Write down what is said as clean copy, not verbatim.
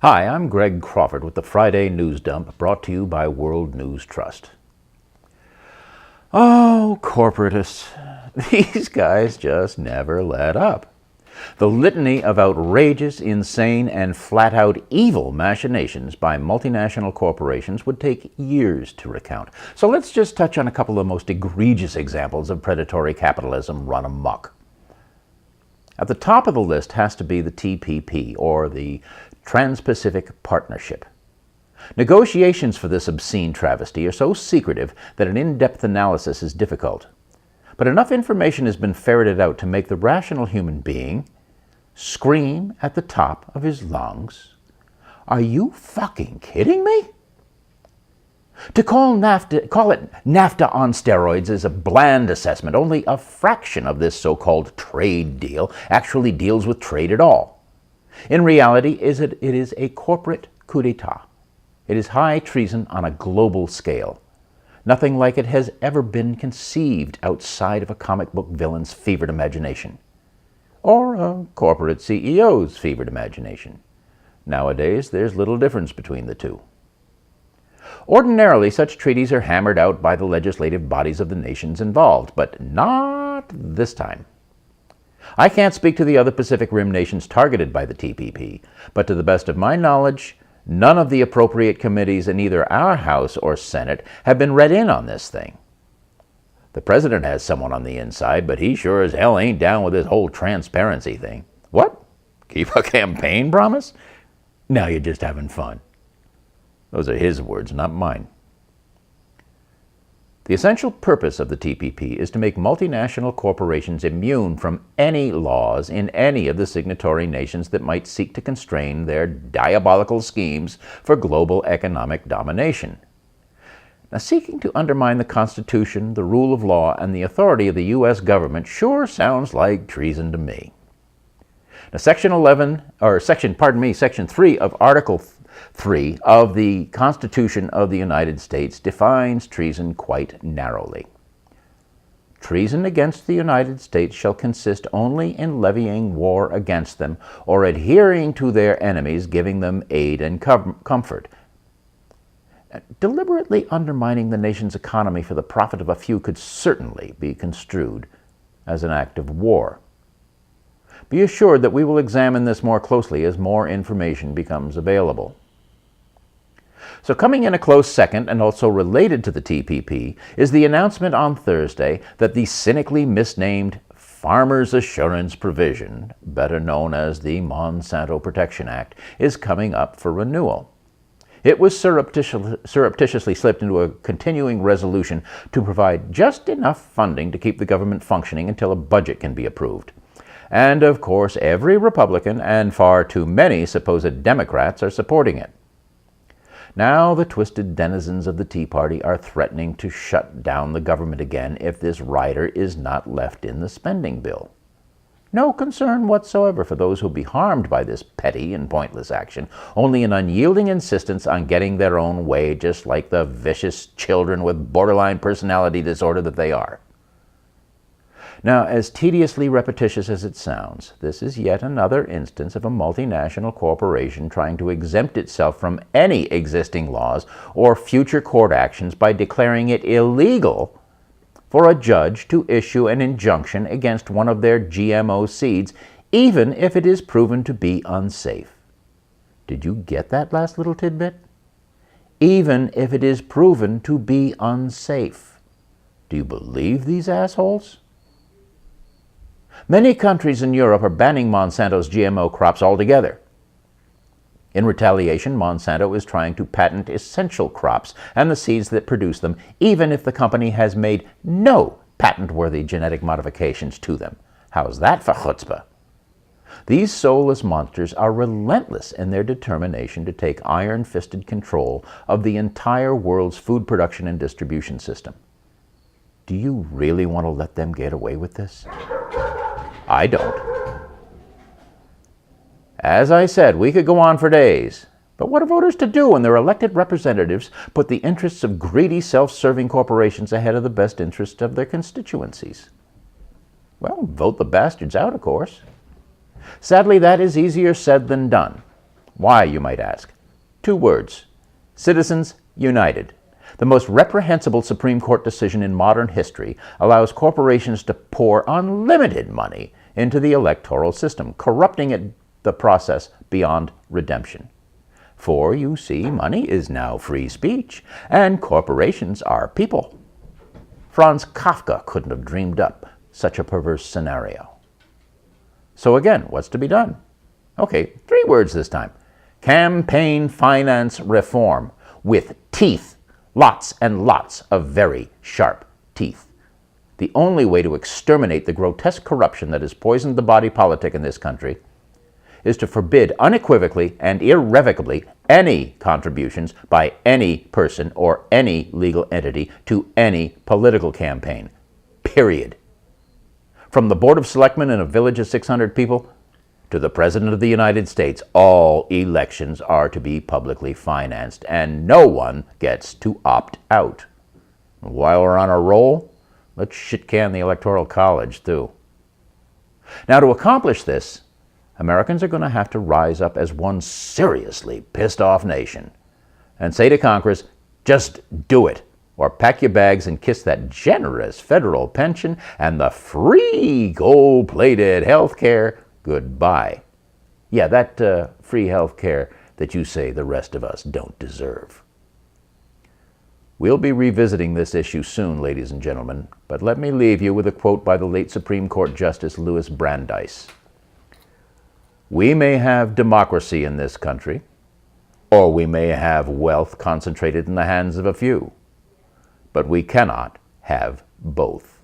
Hi, I'm Greg Crawford with the Friday News Dump, brought to you by World News Trust. Oh, corporatists. These guys just never let up. The litany of outrageous, insane, and flat-out evil machinations by multinational corporations would take years to recount. So let's just touch on a couple of the most egregious examples of predatory capitalism run amok. At the top of the list has to be the TPP, or the Trans-Pacific Partnership. Negotiations for this obscene travesty are so secretive that an in-depth analysis is difficult. But enough information has been ferreted out to make the rational human being scream at the top of his lungs, "Are you fucking kidding me?" To call it NAFTA on steroids is a bland assessment. Only a fraction of this so-called trade deal actually deals with trade at all. In reality, it is a corporate coup d'etat. It is high treason on a global scale. Nothing like it has ever been conceived outside of a comic book villain's fevered imagination, or a corporate CEO's fevered imagination. Nowadays, there's little difference between the two. Ordinarily, such treaties are hammered out by the legislative bodies of the nations involved, but not this time. I can't speak to the other Pacific Rim nations targeted by the TPP, but to the best of my knowledge, none of the appropriate committees in either our House or Senate have been read in on this thing. The president has someone on the inside, but he sure as hell ain't down with this whole transparency thing. What? Keep a campaign promise? Now you're just having fun. Those are his words, not mine. The essential purpose of the TPP is to make multinational corporations immune from any laws in any of the signatory nations that might seek to constrain their diabolical schemes for global economic domination. Now, seeking to undermine the Constitution, the rule of law, and the authority of the U.S. government sure sounds like treason to me. Now, Section 3 of Article 3 of the Constitution of the United States defines treason quite narrowly. Treason against the United States shall consist only in levying war against them or adhering to their enemies, giving them aid and comfort. Deliberately undermining the nation's economy for the profit of a few could certainly be construed as an act of war. Be assured that we will examine this more closely as more information becomes available. So coming in a close second, and also related to the TPP, is the announcement on Thursday that the cynically misnamed Farmers Assurance Provision, better known as the Monsanto Protection Act, is coming up for renewal. It was surreptitiously slipped into a continuing resolution to provide just enough funding to keep the government functioning until a budget can be approved. And of course, every Republican and far too many supposed Democrats are supporting it. Now the twisted denizens of the Tea Party are threatening to shut down the government again if this rider is not left in the spending bill. No concern whatsoever for those who will be harmed by this petty and pointless action, only an unyielding insistence on getting their own way, just like the vicious children with borderline personality disorder that they are. Now, as tediously repetitious as it sounds, this is yet another instance of a multinational corporation trying to exempt itself from any existing laws or future court actions by declaring it illegal for a judge to issue an injunction against one of their GMO seeds, even if it is proven to be unsafe. Did you get that last little tidbit? Even if it is proven to be unsafe. Do you believe these assholes? Many countries in Europe are banning Monsanto's GMO crops altogether. In retaliation, Monsanto is trying to patent essential crops and the seeds that produce them, even if the company has made no patent-worthy genetic modifications to them. How's that for chutzpah? These soulless monsters are relentless in their determination to take iron-fisted control of the entire world's food production and distribution system. Do you really want to let them get away with this? I don't. As I said, we could go on for days. But what are voters to do when their elected representatives put the interests of greedy, self-serving corporations ahead of the best interests of their constituencies? Well, vote the bastards out, of course. Sadly, that is easier said than done. Why, you might ask? 2 words: Citizens United. The most reprehensible Supreme Court decision in modern history allows corporations to pour unlimited money into the electoral system, corrupting the process beyond redemption. For, you see, money is now free speech, and corporations are people. Franz Kafka couldn't have dreamed up such a perverse scenario. So again, what's to be done? Okay, 3 words this time. Campaign finance reform, with teeth. Lots and lots of very sharp teeth. The only way to exterminate the grotesque corruption that has poisoned the body politic in this country is to forbid unequivocally and irrevocably any contributions by any person or any legal entity to any political campaign. Period. From the Board of Selectmen in a village of 600 people to the President of the United States, all elections are to be publicly financed, and no one gets to opt out. While we're on a roll, let's shit-can the Electoral College, too. Now, to accomplish this, Americans are going to have to rise up as one seriously pissed-off nation and say to Congress, just do it, or pack your bags and kiss that generous federal pension and the free gold-plated health care goodbye. Yeah, that free health care that you say the rest of us don't deserve. We'll be revisiting this issue soon, ladies and gentlemen, but let me leave you with a quote by the late Supreme Court Justice Louis Brandeis. We may have democracy in this country, or we may have wealth concentrated in the hands of a few, but we cannot have both.